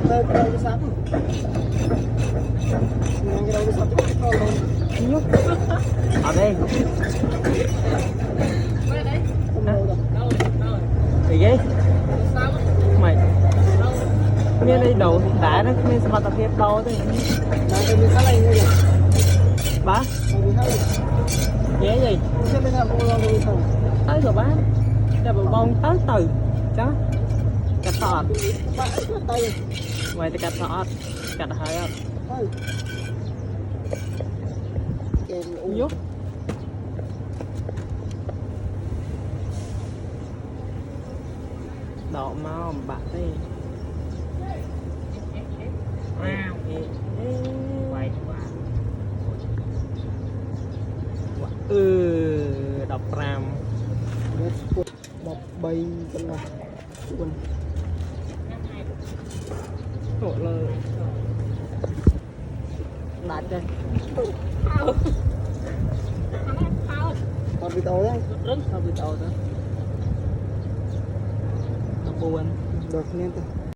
Đâu đâu đi sắm. Mình đâu đi sắm thôi. Nhúc. Ở đây. Không đâu đâu. Gì vậy? Mày. Miền đây đầu đá nó miền sao tập hiệp đâu thế? Mà cái gì khác này nhỉ? Bá. Cái gì khác? Dễ gì? Cái bên nào cũng lo đi không? Tới rồi bá. Cho bà bông tới từ. Chá. Cắt sọt. Bạn tay. Mày thì cắt sọt. Cắt hơi á. Nhúc. Đọ mau bạn đi. Đọc ram. Đập bay cái này. Quên. Hộ lời. Đạt đây. Còn bị tàu đấy. Rất là bị tàu đó. Nó buồn. Được nên